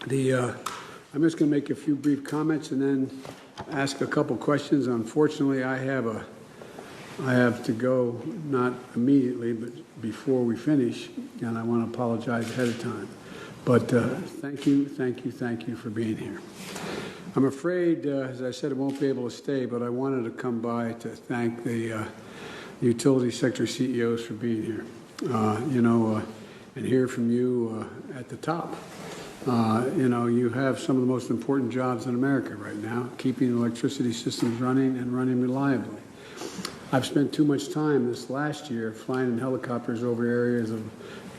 I'm just going to make a few brief comments and then ask a couple questions. Unfortunately, I have to go, not immediately, but before we finish, and I want to apologize ahead of time. But thank you for being here. I'm afraid, as I said, I won't be able to stay, but I wanted to come by to thank the utility sector CEOs for being here, and hear from you at the top. You have some of the most important jobs in America right now, keeping electricity systems running and running reliably. I've spent too much time this last year flying in helicopters over areas of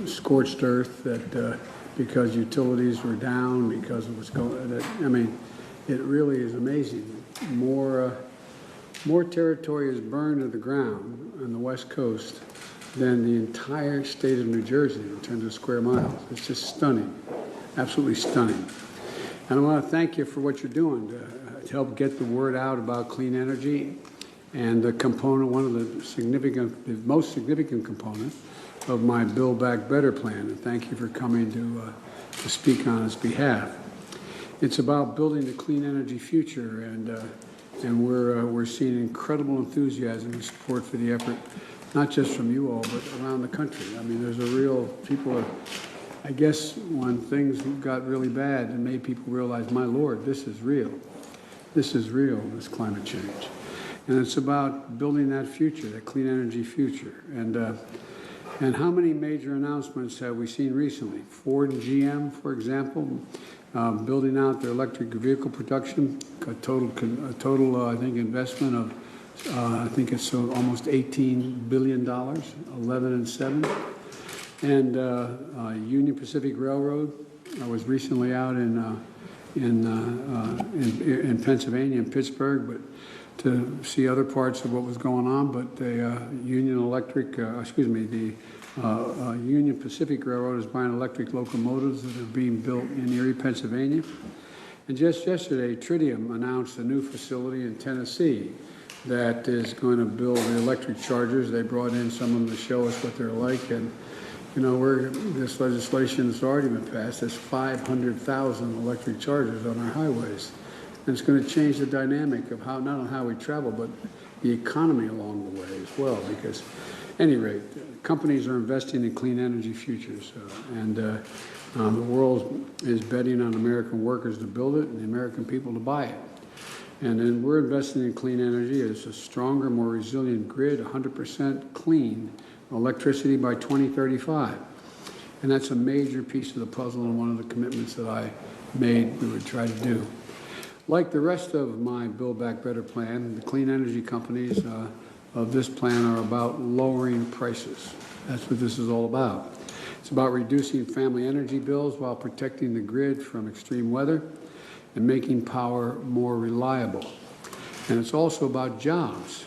scorched earth that because utilities were down, because of what's going on. It really is amazing. More territory is burned to the ground on the West Coast than the entire state of New Jersey in terms of square miles. It's just stunning, absolutely stunning. And I want to thank you for what you're doing to help get the word out about clean energy and the component, one of the most significant component of my Build Back Better plan. And thank you for coming to speak on its behalf. It's about building the clean energy future, and we're seeing incredible enthusiasm and support for the effort, not just from you all, but around the country. There's a real, people are, I guess when things got really bad and made people realize, my Lord, this is real. This is real, this climate change. And it's about building that future, that clean energy future. And how many major announcements have we seen recently? Ford and GM, for example, building out their electric vehicle production, a total I think, investment of, I think it's almost $18 billion, 11 and 7. And Union Pacific Railroad, I was recently out in Pennsylvania, in Pittsburgh, but to see other parts of what was going on. But the Union Pacific Railroad is buying electric locomotives that are being built in Erie, Pennsylvania. And just yesterday, Tritium announced a new facility in Tennessee that is going to build the electric chargers. They brought in some of them to show us what they're like. And this legislation has already been passed. There's 500,000 electric chargers on our highways. And it's going to change the dynamic of not only how we travel, but the economy along the way as well. Because, at any rate, companies are investing in clean energy futures. The world is betting on American workers to build it and the American people to buy it. And then we're investing in clean energy. It's a stronger, more resilient grid, 100% clean electricity by 2035. And that's a major piece of the puzzle and one of the commitments that I made we would try to do. Like the rest of my Build Back Better plan, the clean energy companies of this plan are about lowering prices. That's what this is all about. It's about reducing family energy bills while protecting the grid from extreme weather and making power more reliable. And it's also about jobs.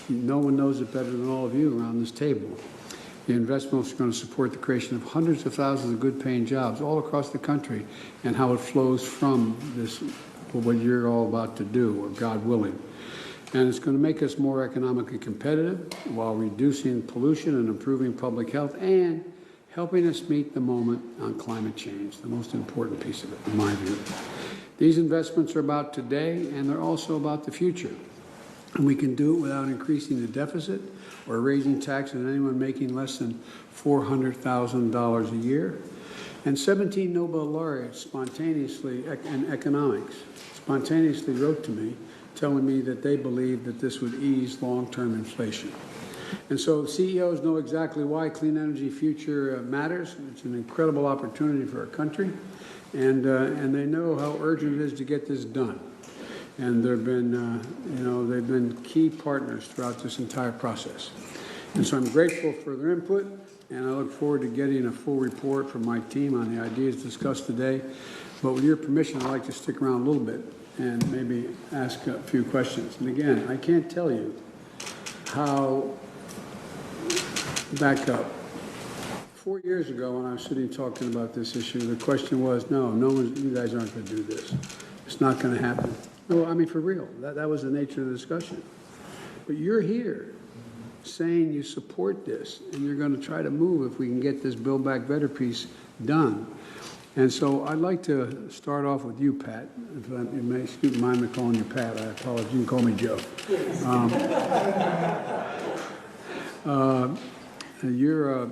No one knows it better than all of you around this table. The investment is going to support the creation of hundreds of thousands of good-paying jobs all across the country, and how it flows from this, what you're all about to do, or God willing. And it's going to make us more economically competitive while reducing pollution and improving public health and helping us meet the moment on climate change, the most important piece of it, in my view. These investments are about today, and they're also about the future. And we can do it without increasing the deficit or raising taxes on anyone making less than $400,000 a year. And 17 Nobel laureates spontaneously, in economics, spontaneously wrote to me telling me that they believe that this would ease long-term inflation. And so CEOs know exactly why clean energy future matters. It's an incredible opportunity for our country. And they know how urgent it is to get this done. And they've been key partners throughout this entire process. And so I'm grateful for their input, and I look forward to getting a full report from my team on the ideas discussed today. But with your permission, I'd like to stick around a little bit and maybe ask a few questions. And again, I can't tell you how, back up. 4 years ago, when I was sitting talking about this issue, the question was, you guys aren't going to do this. It's not going to happen. No, for real. That was the nature of the discussion. But you're here saying you support this, and you're going to try to move if we can get this Build Back Better piece done. And so I'd like to start off with you, Pat. If you may excuse mind me calling you Pat, I apologize. You can call me Joe. Your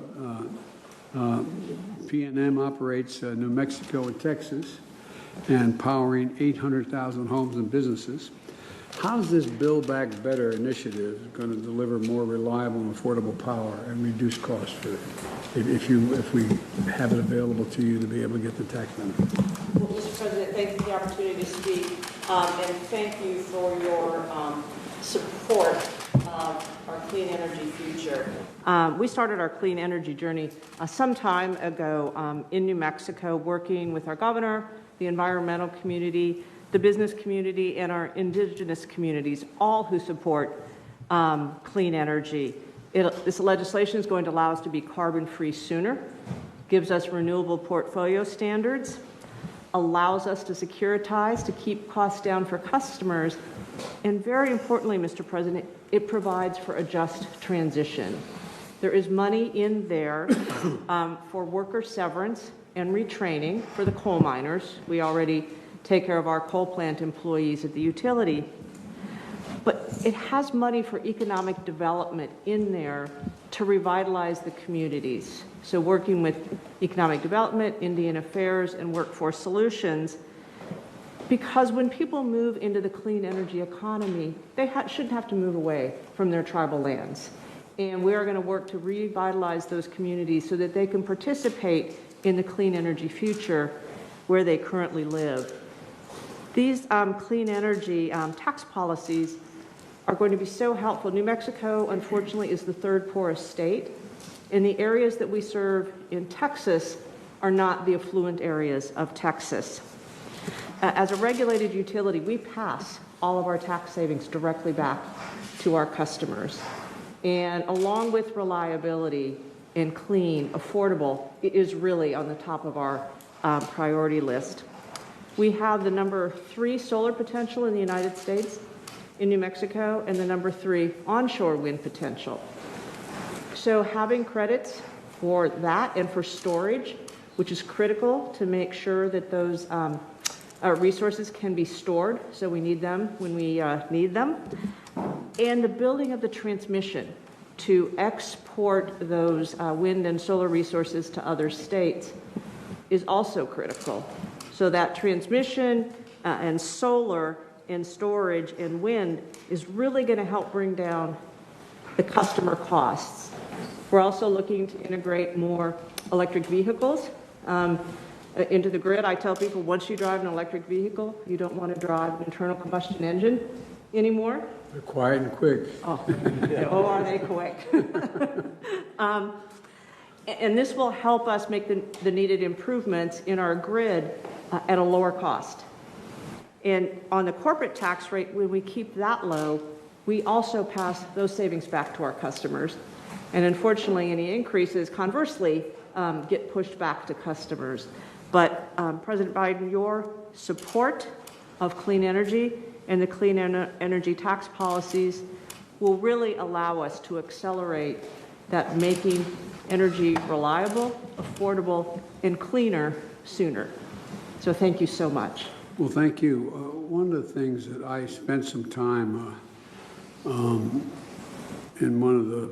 PNM operates New Mexico and Texas and powering 800,000 homes and businesses. How's this Build Back Better initiative going to deliver more reliable and affordable power and reduce costs for it, if we have it available to you to be able to get the tax benefit? Well, Mr. President, thank you for the opportunity to speak, and thank you for your support of our clean energy future. We started our clean energy journey some time ago in New Mexico, working with our governor, the environmental community, the business community, and our indigenous communities, all who support clean energy. This legislation is going to allow us to be carbon-free sooner, gives us renewable portfolio standards, allows us to securitize, to keep costs down for customers, and very importantly, Mr. President, it provides for a just transition. There is money in there for worker severance and retraining for the coal miners. We already take care of our coal plant employees at the utility. But it has money for economic development in there to revitalize the communities. So working with economic development, Indian Affairs, and Workforce Solutions, because when people move into the clean energy economy, they shouldn't have to move away from their tribal lands. And we are going to work to revitalize those communities so that they can participate in the clean energy future where they currently live. These clean energy tax policies are going to be so helpful. New Mexico, unfortunately, is the third poorest state, and the areas that we serve in Texas are not the affluent areas of Texas. As a regulated utility, we pass all of our tax savings directly back to our customers. And along with reliability and clean, affordable, it is really on the top of our priority list. We have the number 3 solar potential in the United States, in New Mexico, and the number 3 onshore wind potential. So having credits for that and for storage, which is critical to make sure that those resources can be stored, so we need them when we need them, and the building of the transmission to export those wind and solar resources to other states is also critical. So that transmission and solar and storage and wind is really going to help bring down the customer costs. We're also looking to integrate more electric vehicles into the grid. I tell people, once you drive an electric vehicle, you don't want to drive an internal combustion engine anymore. They're quiet and quick. Oh, oh, are they quick? And this will help us make the needed improvements in our grid at a lower cost. And on the corporate tax rate, when we keep that low, we also pass those savings back to our customers. And unfortunately, any increases, conversely, get pushed back to customers. But President Biden, your support of clean energy and the clean energy tax policies will really allow us to accelerate that making energy reliable, affordable, and cleaner sooner. So thank you so much. Well, thank you. One of the things that I spent some time in one of the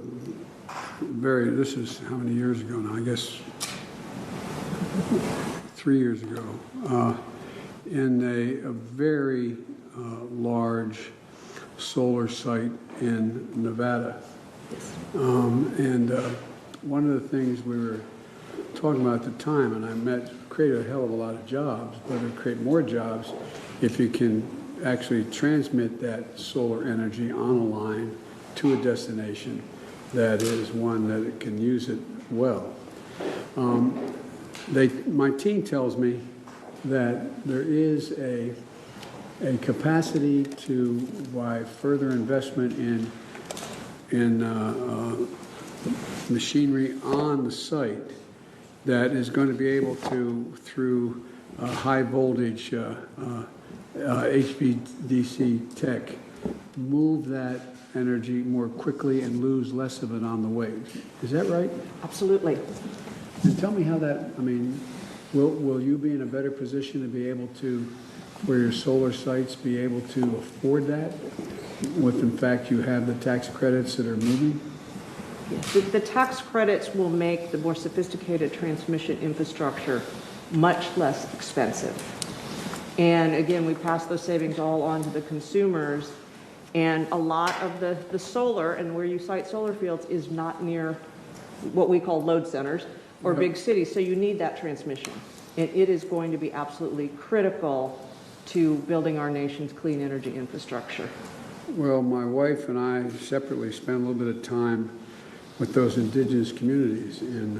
this is how many years ago now? I guess 3 years ago, in a very large solar site in Nevada. And one of the things we were talking about at the time, and I created a hell of a lot of jobs, but it'll create more jobs if you can actually transmit that solar energy on a line to a destination that is one that it can use it well. My team tells me that there is a capacity to, by further investment in machinery on the site, that is going to be able to, through high voltage HVDC tech, move that energy more quickly and lose less of it on the way. Is that right? Absolutely. And tell me how that, I mean, Will you be in a better position to be able to, for your solar sites, be able to afford that? With, in fact, you have the tax credits that are moving? The tax credits will make the more sophisticated transmission infrastructure much less expensive. And again, we pass those savings all on to the consumers. And a lot of the solar, and where you site solar fields, is not near what we call load centers or big cities. So you need that transmission. And it is going to be absolutely critical to building our nation's clean energy infrastructure. Well, my wife and I separately spent a little bit of time with those indigenous communities in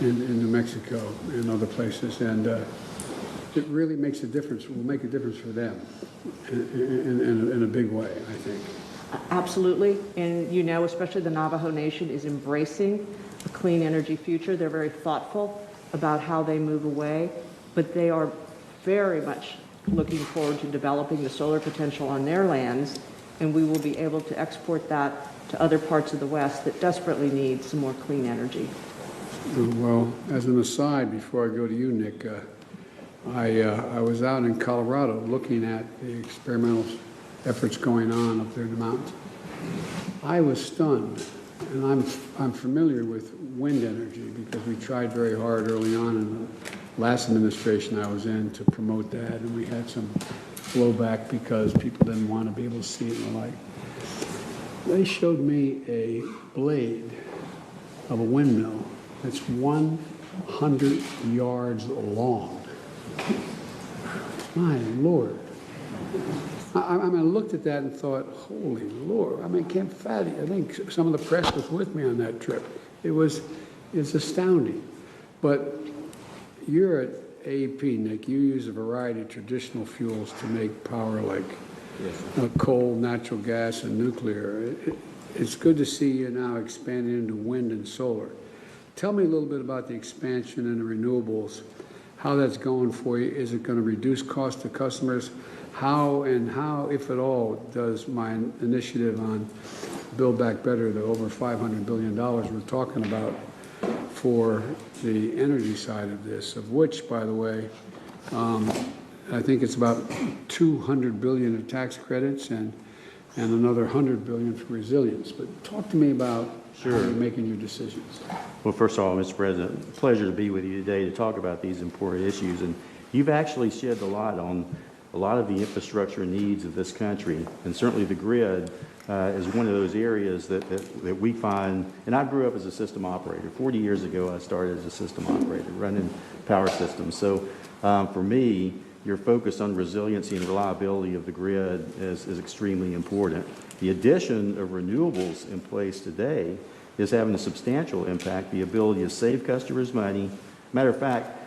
New Mexico and other places, and it really makes a difference. Will make a difference for them in a big way, I think. Absolutely, and you know, especially the Navajo Nation is embracing a clean energy future. They're very thoughtful about how they move away, but they are very much looking forward to developing the solar potential on their lands, and we will be able to export that to other parts of the West that desperately need some more clean energy. Well, as an aside, before I go to you, Nick, I was out in Colorado looking at the experimental efforts going on up there in the mountains. I was stunned, and I'm familiar with wind energy because we tried very hard early on in the last administration I was in to promote that, and we had some blowback because people didn't want to be able to see it and the like. They showed me a blade of a windmill that's 100 yards long. My Lord. I looked at that and thought, holy Lord, can't fathom. I think some of the press was with me on that trip. It's astounding. But you're at AEP, Nick. You use a variety of traditional fuels to make power, like coal, natural gas, and nuclear. It's good to see you now expanding into wind and solar. Tell me a little bit about the expansion in the renewables, how that's going for you. Is it going to reduce cost to customers? How, if at all, does my initiative on Build Back Better, the over $500 billion we're talking about for the energy side of this, of which, by the way, I think it's about $200 billion of tax credits and another $100 billion for resilience. But talk to me about how you're making your decisions. Well, first of all, Mr. President, a pleasure to be with you today to talk about these important issues. And you've actually shed the light on a lot of the infrastructure needs of this country, and certainly the grid is one of those areas that we find. And I grew up as a system operator. 40 years ago, I started as a system operator running power systems. So for me, your focus on resiliency and reliability of the grid is extremely important. The addition of renewables in place today is having a substantial impact, the ability to save customers money. Matter of fact,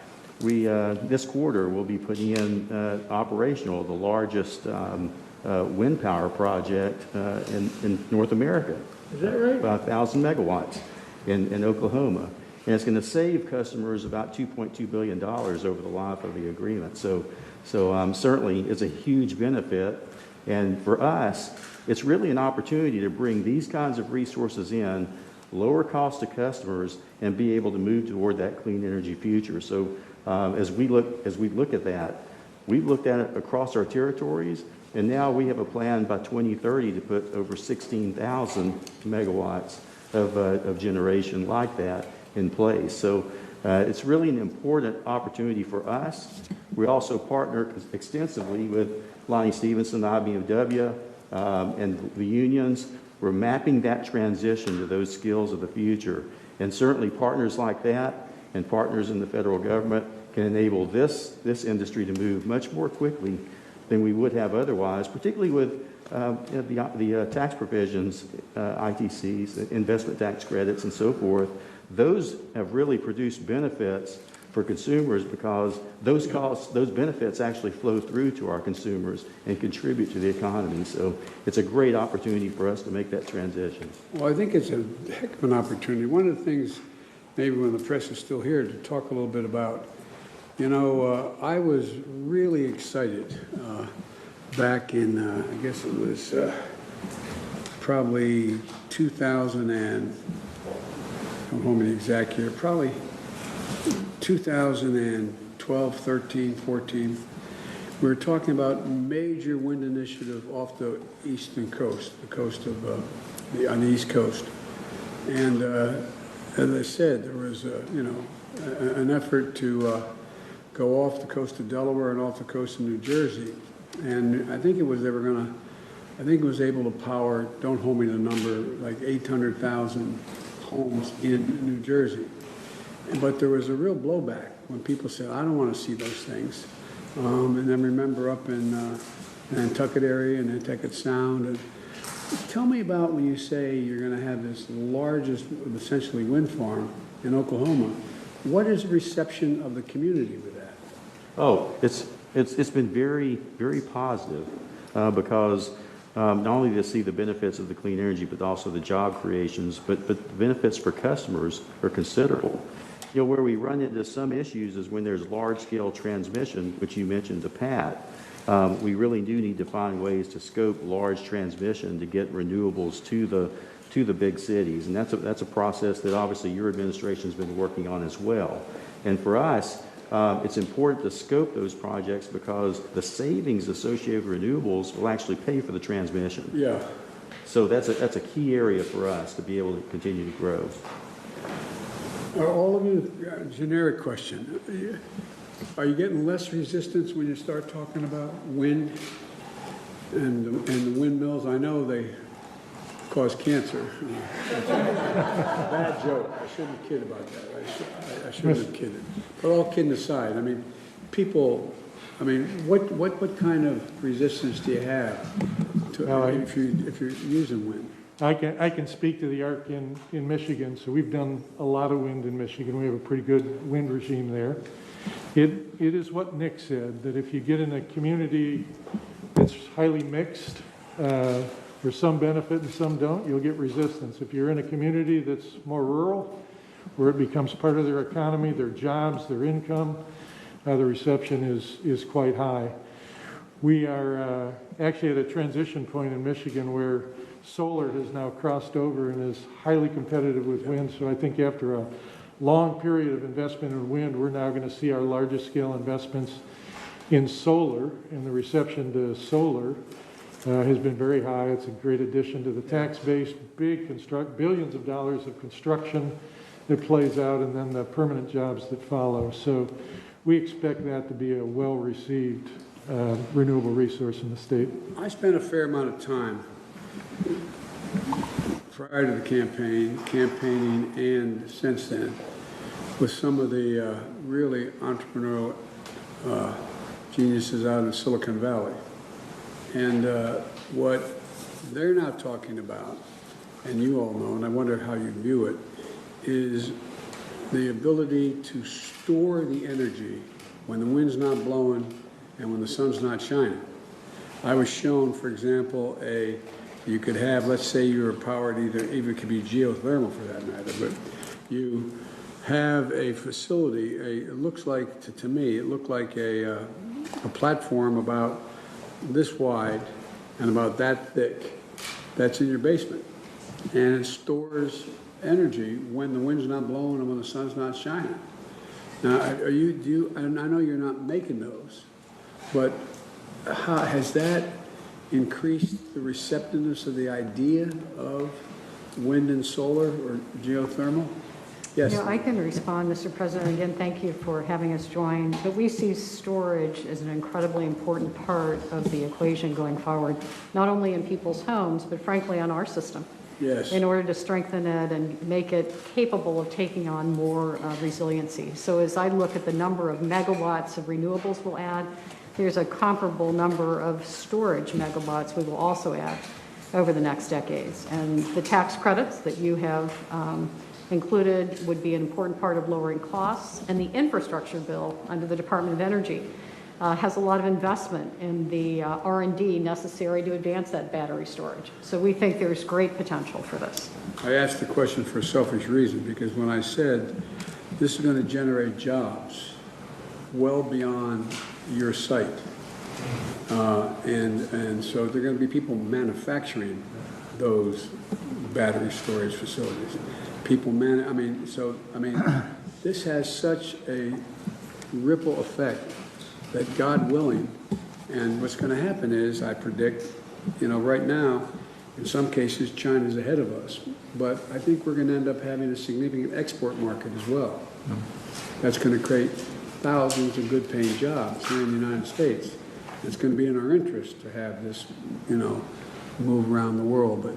we this quarter will be putting in operational the largest wind power project in North America. Is that right? About 1,000 megawatts in Oklahoma. And it's going to save customers about $2.2 billion over the life of the agreement. So certainly it's a huge benefit. And for us, it's really an opportunity to bring these kinds of resources in, lower cost to customers, and be able to move toward that clean energy future. So as we look at that, we've looked at it across our territories, and now we have a plan by 2030 to put over 16,000 megawatts of generation like that in place. So it's really an important opportunity for us. We also partner extensively with Lonnie Stevenson, IBEW, and the unions. We're mapping that transition to those skills of the future. And certainly partners like that and partners in the federal government can enable this industry to move much more quickly than we would have otherwise, particularly with the tax provisions, ITCs, investment tax credits, and so forth. Those have really produced benefits for consumers because those benefits actually flow through to our consumers and contribute to the economy. So it's a great opportunity for us to make that transition. Well, I think it's a heck of an opportunity. One of the things, maybe when the press is still here, to talk a little bit about, I was really excited back in, I guess it was probably 2000 and, don't hold me the exact year, probably 2012, 13, 14, we were talking about major wind initiative off the eastern coast, the coast of, on the East Coast. And as I said, there was, an effort to go off the coast of Delaware and off the coast of New Jersey. And I think it was able to power, don't hold me to the number, like 800,000 homes in New Jersey. But there was a real blowback when people said, I don't want to see those things. And then remember up in Nantucket area and Nantucket Sound. And tell me about when you say you're going to have this largest, essentially, wind farm in Oklahoma. What is the reception of the community with that? Oh, it's been very, very positive because not only to see the benefits of the clean energy, but also the job creations, but the benefits for customers are considerable. Where we run into some issues is when there's large-scale transmission, which you mentioned to Pat. We really do need to find ways to scope large transmission to get renewables to the big cities, and that's a process that obviously your administration has been working on as well. And for us, it's important to scope those projects because the savings associated with renewables will actually pay for the transmission. Yeah. So that's a key area for us to be able to continue to grow. Are all of you, generic question, are you getting less resistance when you start talking about wind and the windmills? I know they cause cancer. Bad joke. I shouldn't kid about that. I shouldn't have kidded. But all kidding aside, I mean, people, what kind of resistance do you have to, if you're using wind? I can speak to the ARC in Michigan. So we've done a lot of wind in Michigan. We have a pretty good wind regime there. It is what Nick said, that if you get in a community that's highly mixed, where some benefit and some don't, you'll get resistance. If you're in a community that's more rural, where it becomes part of their economy, their jobs, their income, the reception is quite high. We are actually at a transition point in Michigan where solar has now crossed over and is highly competitive with wind. So I think after a long period of investment in wind, we're now going to see our largest scale investments in solar, and the reception to solar has been very high. It's a great addition to the tax base, billions of dollars of construction that plays out, and then the permanent jobs that follow. So we expect that to be a well-received renewable resource in the state. I spent a fair amount of time prior to the campaigning and since then, with some of the really entrepreneurial geniuses out in Silicon Valley. And what they're not talking about, and you all know, and I wonder how you view it, is the ability to store the energy when the wind's not blowing and when the sun's not shining. I was shown, for example, you could have, let's say you're powered either it could be geothermal for that matter, but you have a facility, it looks like, to me, it looked like a platform about this wide and about that thick that's in your basement. And it stores energy when the wind's not blowing and when the sun's not shining. Now, and I know you're not making those, but has that increased the receptiveness of the idea of wind and solar or geothermal? Yes. I can respond, Mr. President. Again, thank you for having us join. But we see storage as an incredibly important part of the equation going forward, not only in people's homes, but frankly on our system. Yes. In order to strengthen it and make it capable of taking on more resiliency. So as I look at the number of megawatts of renewables we'll add, there's a comparable number of storage megawatts we will also add over the next decades. And the tax credits that you have included would be an important part of lowering costs. And the infrastructure bill under the Department of Energy has a lot of investment in the R&D necessary to advance that battery storage. So we think there's great potential for this. I asked the question for a selfish reason, because when I said this is going to generate jobs well beyond your site, and so there are going to be people manufacturing those battery storage facilities. this has such a ripple effect that God willing, and what's going to happen is, I predict, right now, in some cases, China's ahead of us. But I think we're going to end up having a significant export market as well. That's going to create thousands of good-paying jobs here in the United States. It's going to be in our interest to have this, move around the world. But,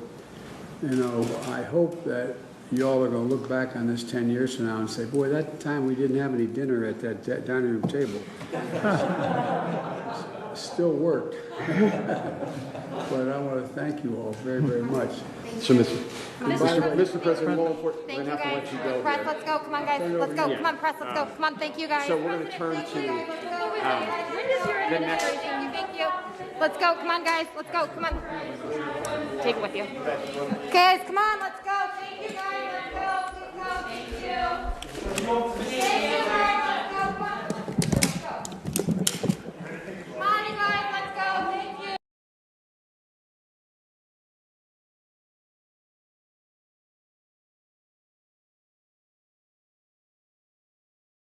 I hope that y'all are going to look back on this 10 years from now and say, boy, that time we didn't have any dinner at that dining room table. Still worked. But I want to thank you all very, very much. So, Mr. President, we're going to have to let you go. Press, let's go. Come on, guys. Let's go. Come on, press, let's go. Come on, thank you, guys. So we're going to turn to the next. Thank you. Let's go. Come on, guys. Let's go. Come on. Take it with you. Guys, come on. Let's go. Thank you, guys. Let's go. Let's go. Thank you. Thank you, guys.